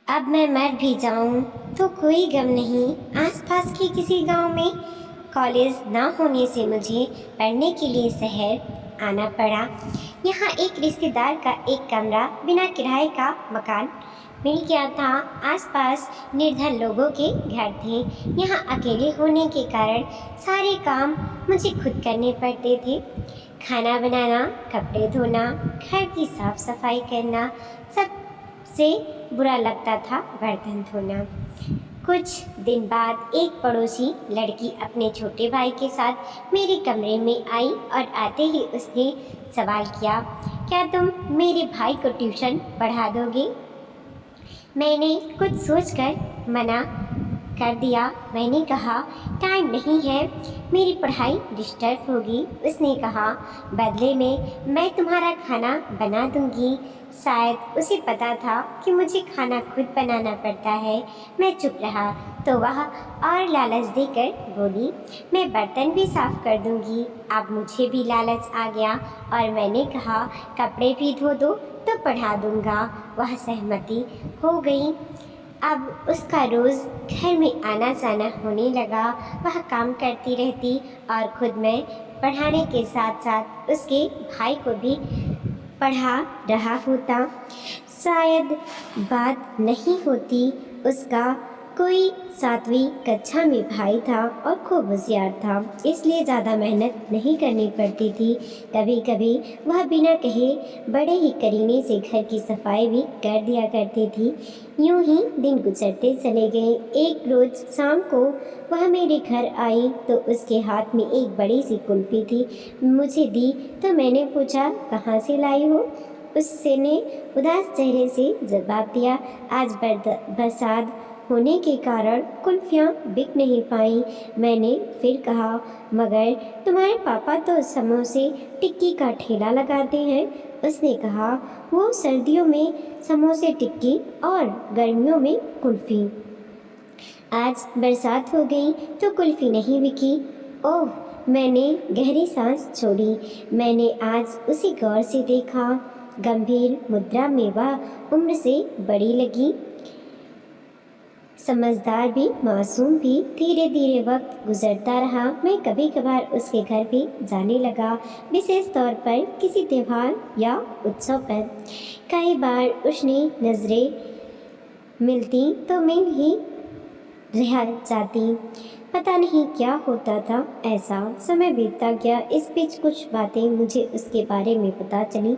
अब मैं मर भी जाऊं तो कोई गम नहीं, आसपास के किसी गांव में कॉलेज ना होने से मुझे पढ़ने के लिए शहर आना पड़ा। यहाँ एक रिश्तेदार का एक कमरा बिना किराए का मकान मिल गया था। आसपास निर्धन लोगों के घर थे। यहाँ अकेले होने के कारण सारे काम मुझे खुद करने पड़ते थे। खाना बनाना, कपड़े धोना, घर की साफ सफाई करना, सबसे बुरा लगता था बर्तन धोना। कुछ दिन बाद एक पड़ोसी लड़की अपने छोटे भाई के साथ मेरे कमरे में आई और आते ही उसने सवाल किया, क्या तुम मेरे भाई को ट्यूशन पढ़ा दोगे? मैंने कुछ सोचकर मना कर दिया। मैंने कहा, टाइम नहीं है, मेरी पढ़ाई डिस्टर्ब होगी। उसने कहा, बदले में मैं तुम्हारा खाना बना दूंगी। शायद उसे पता था कि मुझे खाना खुद बनाना पड़ता है। मैं चुप रहा तो वह और लालच देकर बोली, मैं बर्तन भी साफ कर दूंगी। अब मुझे भी लालच आ गया और मैंने कहा, कपड़े भी धो दो तो पढ़ा दूंगा। वह सहमति हो गई। अब उसका रोज़ घर में आना जाना होने लगा। वह काम करती रहती और खुद मैं पढ़ाने के साथ साथ उसके भाई को भी पढ़ा रहा होता। शायद बात नहीं होती, उसका कोई 7वीं कक्षा में भाई था और खूब होशियार था, इसलिए ज़्यादा मेहनत नहीं करनी पड़ती थी। कभी कभी वह बिना कहे बड़े ही करीने से घर की सफाई भी कर दिया करती थी। यूं ही दिन गुजरते चले गए। एक रोज़ शाम को वह मेरे घर आई तो उसके हाथ में एक बड़ी सी कुल्फ़ी थी। मुझे दी तो मैंने पूछा, कहाँ से लाई हो? उसने उदास चेहरे से जवाब दिया, आज बरसात होने के कारण कुल्फियाँ बिक नहीं पाई। मैंने फिर कहा, मगर तुम्हारे पापा तो समोसे टिक्की का ठेला लगाते हैं। उसने कहा, वो सर्दियों में समोसे टिक्की और गर्मियों में कुल्फ़ी। आज बरसात हो गई तो कुल्फ़ी नहीं बिकी। ओह, मैंने गहरी सांस छोड़ी। मैंने आज उसे गौर से देखा। गंभीर मुद्रा में वह उम्र से बड़ी लगी, समझदार भी, मासूम भी। धीरे धीरे वक्त गुजरता रहा। मैं कभी कभार उसके घर भी जाने लगा, विशेष तौर पर किसी त्यौहार या उत्सव पर। कई बार उसने नज़रें मिलती तो मिल ही रह जाती। पता नहीं क्या होता था, ऐसा समय बीतता गया। इस बीच कुछ बातें मुझे उसके बारे में पता चली,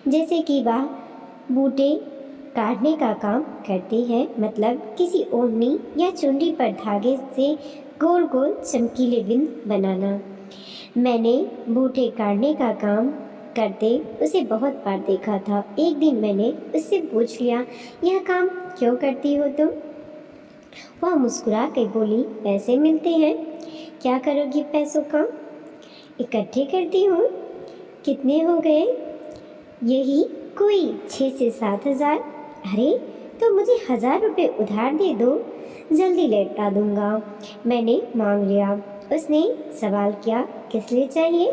जैसे कि वह बूटे काटने का काम करती है, मतलब किसी ओढ़नी या चुन्नी पर धागे से गोल गोल चमकीले बिंद बनाना। मैंने बूटे काटने का काम करते उसे बहुत बार देखा था। एक दिन मैंने उससे पूछ लिया, यह काम क्यों करती हो तुम? वह मुस्कुरा कर बोली, पैसे मिलते हैं। क्या करोगी पैसों का? इकट्ठे करती हूँ। कितने हो गए? यही कोई 6 से 7 हज़ार। अरे, तो मुझे 1000 रुपये उधार दे दो, जल्दी लौटा दूंगा। मैंने मांग लिया। उसने सवाल किया, किस लिए चाहिए?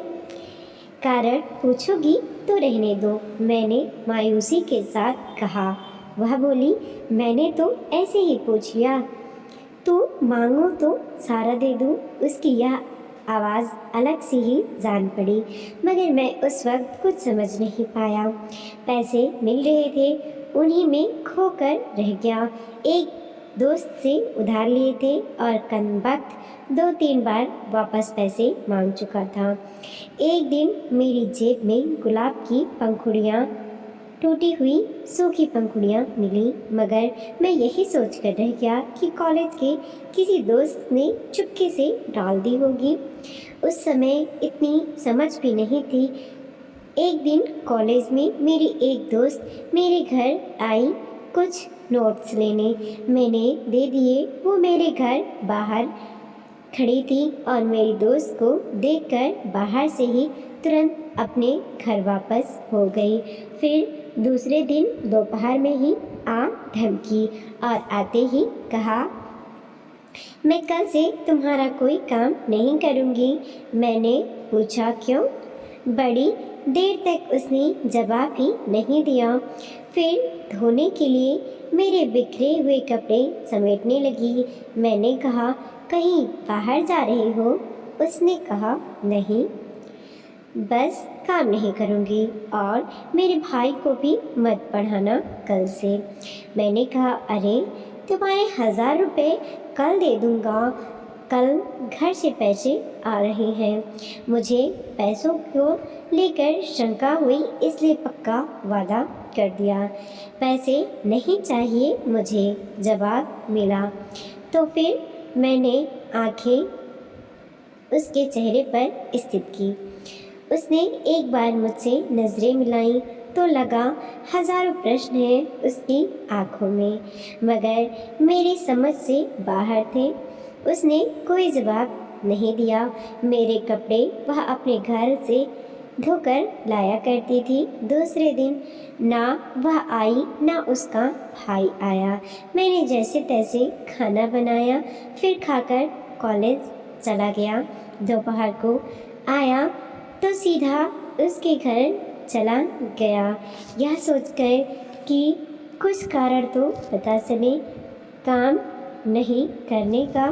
कारण पूछोगी तो रहने दो, मैंने मायूसी के साथ कहा। वह बोली, मैंने तो ऐसे ही पूछ लिया, तू मांगो तो सारा दे दूँ। उसकी यह आवाज़ अलग सी ही जान पड़ी, मगर मैं उस वक्त कुछ समझ नहीं पाया। पैसे मिल रहे थे, उन्हीं में खोकर रह गया। एक दोस्त से उधार लिए थे और कनबख्त 2-3 बार वापस पैसे मांग चुका था। एक दिन मेरी जेब में गुलाब की पंखुड़ियाँ, टूटी हुई सूखी पंखुड़ियाँ मिली, मगर मैं यही सोच कर रह गया कि कॉलेज के किसी दोस्त ने चुपके से डाल दी होगी। उस समय इतनी समझ भी नहीं थी। एक दिन कॉलेज में मेरी एक दोस्त मेरे घर आई कुछ नोट्स लेने। मैंने दे दिए। वो मेरे घर बाहर खड़ी थी और मेरी दोस्त को देखकर बाहर से ही तुरंत अपने घर वापस हो गई। फिर दूसरे दिन दोपहर में ही आ धमकी और आते ही कहा, मैं कल से तुम्हारा कोई काम नहीं करूँगी। मैंने पूछा, क्यों? बड़ी देर तक उसने जवाब ही नहीं दिया। फिर धोने के लिए मेरे बिखरे हुए कपड़े समेटने लगी। मैंने कहा, कहीं बाहर जा रहे हो? उसने कहा, नहीं, बस काम नहीं करूँगी और मेरे भाई को भी मत पढ़ाना कल से। मैंने कहा, अरे तुम्हारे 1000 रुपये कल दे दूँगा, कल घर से पैसे आ रहे हैं। मुझे पैसों को लेकर शंका हुई, इसलिए पक्का वादा कर दिया। पैसे नहीं चाहिए मुझे, जवाब मिला। तो फिर मैंने आंखें उसके चेहरे पर स्थित की। उसने एक बार मुझसे नज़रें मिलाईं तो लगा हज़ारों प्रश्न हैं उसकी आंखों में, मगर मेरी समझ से बाहर थे। उसने कोई जवाब नहीं दिया। मेरे कपड़े वह अपने घर से धोकर लाया करती थी। दूसरे दिन ना वह आई ना उसका भाई आया। मैंने जैसे तैसे खाना बनाया, फिर खाकर कॉलेज चला गया। दोपहर को आया तो सीधा उसके घर चला गया, यह सोचकर कि कुछ कारण तो पता चले। काम नहीं करने का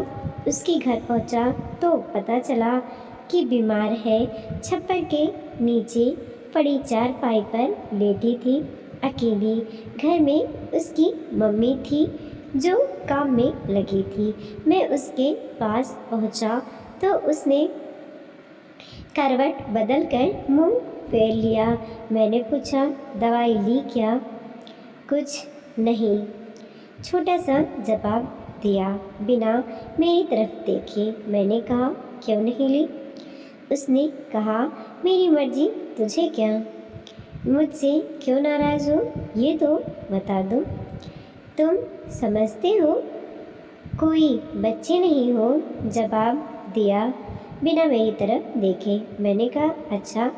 उसके घर पहुंचा तो पता चला कि बीमार है। छप्पर के नीचे पड़ी चारपाई पर लेटी थी, अकेली। घर में उसकी मम्मी थी जो काम में लगी थी। मैं उसके पास पहुंचा तो उसने करवट बदलकर मुंह फेर लिया। मैंने पूछा, दवाई ली क्या? कुछ नहीं, छोटा सा जवाब दिया बिना मेरी तरफ देखे। मैंने कहा, क्यों नहीं ली? उसने कहा, मेरी मर्जी, तुझे क्या? मुझसे क्यों नाराज़ हो ये तो बता दो। तुम समझते हो कोई बच्चे नहीं हो, जवाब दिया बिना मेरी तरफ देखे। मैंने कहा, अच्छा,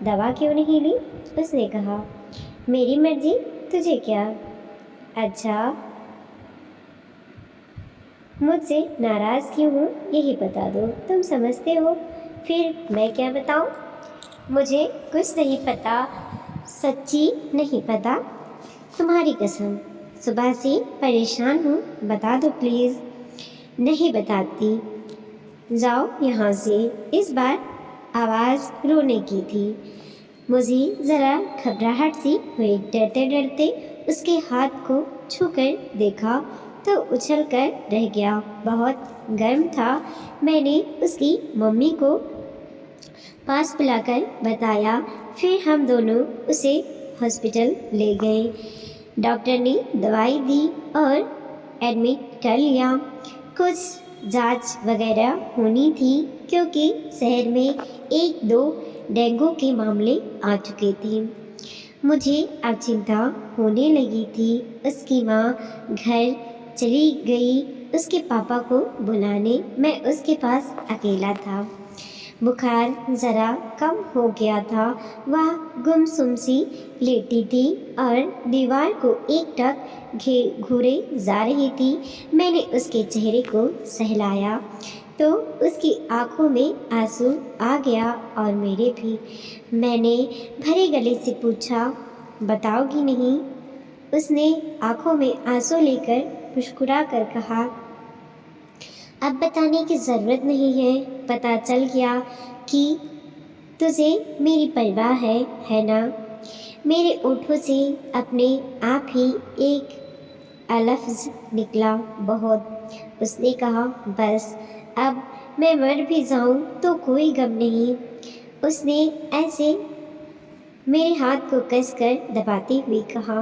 दवा क्यों नहीं ली? उसने कहा, मेरी मर्जी, तुझे क्या? अच्छा, मुझसे नाराज़ क्यों हो यही बता दो। तुम समझते हो, फिर मैं क्या बताऊं? मुझे कुछ नहीं पता, सच्ची नहीं पता, तुम्हारी कसम। सुबह से परेशान हूँ, बता दो प्लीज़। नहीं बताती, जाओ यहाँ से। इस बार आवाज़ रोने की थी। मुझे ज़रा घबराहट सी हुई। डरते डरते उसके हाथ को छूकर देखा तो उछल कर रह गया। बहुत गर्म था। मैंने उसकी मम्मी को पास बुलाकर बताया। फिर हम दोनों उसे हॉस्पिटल ले गए। डॉक्टर ने दवाई दी और एडमिट कर लिया। कुछ जांच वगैरह होनी थी क्योंकि शहर में 1-2 डेंगू के मामले आ चुके थे। मुझे अब चिंता होने लगी थी। उसकी माँ घर चली गई उसके पापा को बुलाने। मैं उसके पास अकेला था। बुखार ज़रा कम हो गया था। वह गुमसुम सी लेटी थी और दीवार को एकटक घूरे जा रही थी। मैंने उसके चेहरे को सहलाया तो उसकी आंखों में आंसू आ गया और मेरे भी। मैंने भरे गले से पूछा, बताओगी नहीं? उसने आंखों में आंसू लेकर मुस्कुरा कर कहा, अब बताने की ज़रूरत नहीं है। पता चल गया कि तुझे मेरी परवाह है ना? मेरे ओठों से अपने आप ही एक अलफ्ज़ निकला, बहुत। उसने कहा, बस अब मैं मर भी जाऊं तो कोई गम नहीं। उसने ऐसे मेरे हाथ को कसकर दबाते हुए कहा।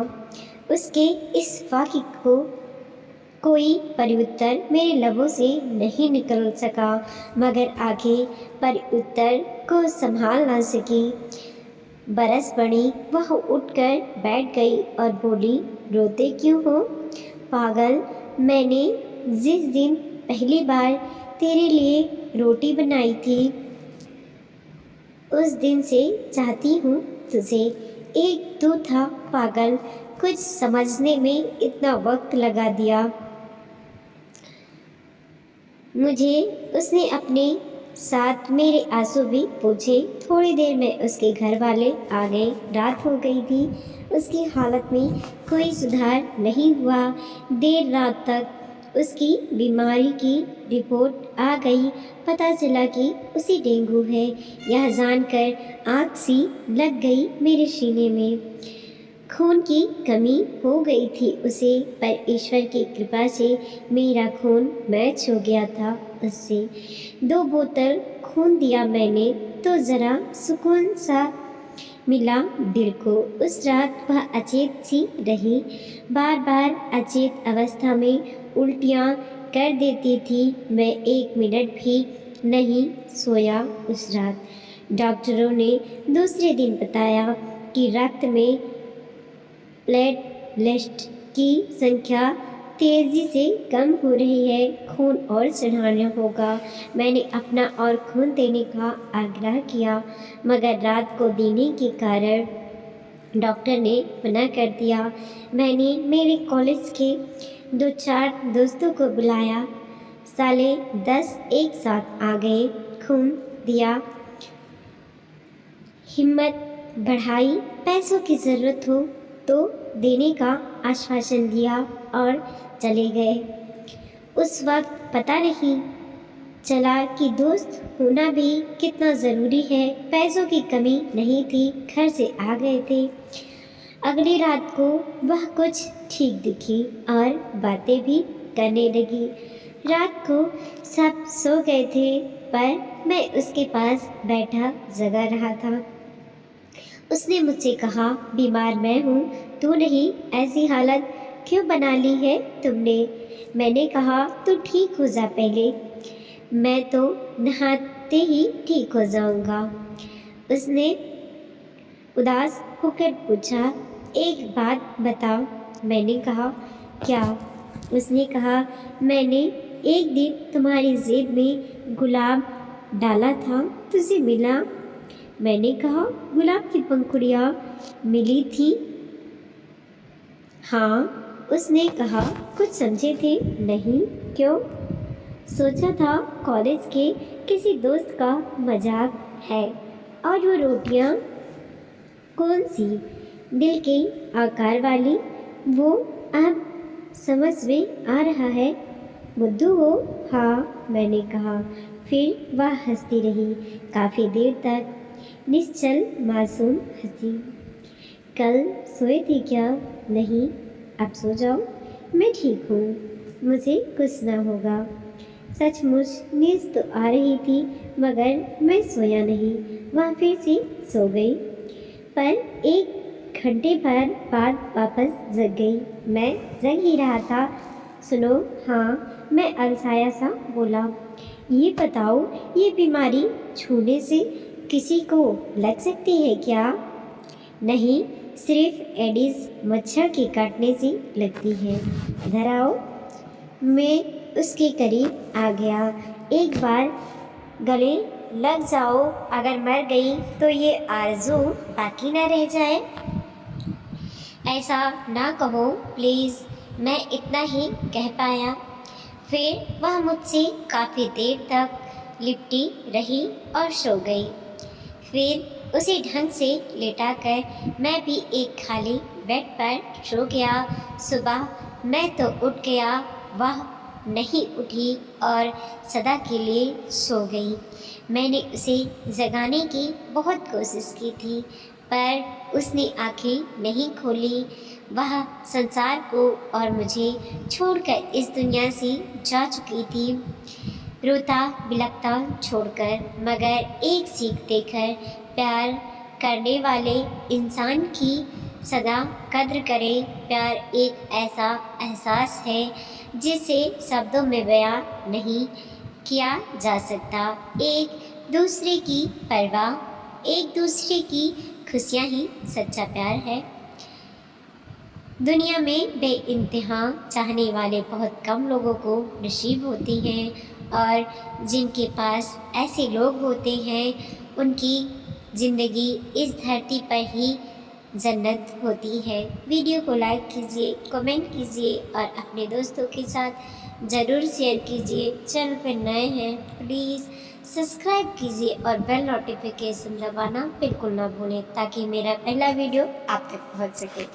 उसके इस वाक्य को कोई प्रत्युत्तर मेरे लबों से नहीं निकल सका, मगर आगे प्रत्युत्तर को संभाल न सकी। बरस पड़ी। वह उठकर बैठ गई और बोली, रोते क्यों हो पागल? मैंने जिस दिन पहली बार तेरे लिए रोटी बनाई थी उस दिन से चाहती हूँ तुझे। एक तू था पागल, कुछ समझने में इतना वक्त लगा दिया। मुझे उसने अपने साथ मेरे आंसू भी पूछे। थोड़ी देर में उसके घर वाले आ गए। रात हो गई थी। उसकी हालत में कोई सुधार नहीं हुआ। देर रात तक उसकी बीमारी की रिपोर्ट आ गई। पता चला कि उसे डेंगू है। यह जानकर आग सी लग गई मेरे सीने में। खून की कमी हो गई थी उसे, पर ईश्वर की कृपा से मेरा खून मैच हो गया था उससे। 2 बोतल खून दिया मैंने तो ज़रा सुकून सा मिला दिल को। उस रात वह अचेत सी रही। बार बार अचेत अवस्था में उल्टियाँ कर देती थी। मैं 1 मिनट भी नहीं सोया उस रात। डॉक्टरों ने दूसरे दिन बताया कि रक्त में प्लेटलेट्स की संख्या तेज़ी से कम हो रही है। खून और चढ़ाना होगा। मैंने अपना और खून देने का आग्रह किया, मगर रात को देने के कारण डॉक्टर ने मना कर दिया। मैंने मेरे कॉलेज के 2-4 दोस्तों को बुलाया। साले 10 एक साथ आ गए। खून दिया, हिम्मत बढ़ाई। पैसों की ज़रूरत हो तो देने का आश्वासन दिया और चले गए। उस वक्त पता नहीं चला कि दोस्त होना भी कितना ज़रूरी है। पैसों की कमी नहीं थी, घर से आ गए थे। अगली रात को वह कुछ ठीक दिखी और बातें भी करने लगी। रात को सब सो गए थे, पर मैं उसके पास बैठा जगा रहा था। उसने मुझसे कहा, बीमार मैं हूँ, तू नहीं। ऐसी हालत क्यों बना ली है तुमने? मैंने कहा, तू ठीक हो जा पहले, मैं तो नहाते ही ठीक हो जाऊँगा। उसने उदास होकर पूछा, एक बात बताओ। मैंने कहा, क्या? उसने कहा, मैंने एक दिन तुम्हारी जेब में गुलाब डाला था, तुझे मिला? मैंने कहा, गुलाब की पंखुड़ियाँ मिली थी? हाँ। उसने कहा, कुछ समझे थे? नहीं। क्यों? सोचा था कॉलेज के किसी दोस्त का मजाक है। और वो रोटियाँ कौन सी? दिल के आकार वाली? वो अब समझ में आ रहा है। बुद्धू हो? हाँ, मैंने कहा। फिर वह हंसती रही काफ़ी देर तक, निश्चल मासूम हंसी। कल सोए थे क्या? नहीं। अब सो जाओ, मैं ठीक हूँ, मुझे कुछ ना होगा। सचमुच नींद तो आ रही थी, मगर मैं सोया नहीं। वह फिर से सो गई, पर 1 घंटे भर बाद वापस जग गई। मैं जग ही रहा था। सुनो। हाँ, मैं अलसाया सा बोला। ये बताओ, ये बीमारी छूने से किसी को लग सकती है क्या? नहीं, सिर्फ एडिस मच्छर के काटने से लगती है। इधर आओ। मैं उसके करीब आ गया। एक बार गले लग जाओ, अगर मर गई तो ये आरज़ू बाकी ना रह जाए। ऐसा ना कहो प्लीज़, मैं इतना ही कह पाया। फिर वह मुझसे काफ़ी देर तक लिपटी रही और सो गई। फिर उसे ढंग से लेटाकर मैं भी एक खाली बेड पर सो गया। सुबह मैं तो उठ गया, वह नहीं उठी और सदा के लिए सो गई। मैंने उसे जगाने की बहुत कोशिश की थी, पर उसने आंखें नहीं खोली। वह संसार को और मुझे छोड़कर इस दुनिया से जा चुकी थी, रोता बिलखता छोड़कर। मगर एक सीख देकर, प्यार करने वाले इंसान की सदा कद्र करें। प्यार एक ऐसा एहसास है जिसे शब्दों में बयां नहीं किया जा सकता। एक दूसरे की परवाह, एक दूसरे की खुशियाँ ही सच्चा प्यार है। दुनिया में बेइंतहा चाहने वाले बहुत कम लोगों को नसीब होती हैं, और जिनके पास ऐसे लोग होते हैं उनकी ज़िंदगी इस धरती पर ही जन्नत होती है। वीडियो को लाइक कीजिए, कमेंट कीजिए और अपने दोस्तों के साथ ज़रूर शेयर कीजिए। चैनल पर नए हैं प्लीज़ सब्सक्राइब कीजिए और बेल नोटिफिकेशन दबाना बिल्कुल ना भूलें ताकि मेरा पहला वीडियो आप तक पहुंच सके।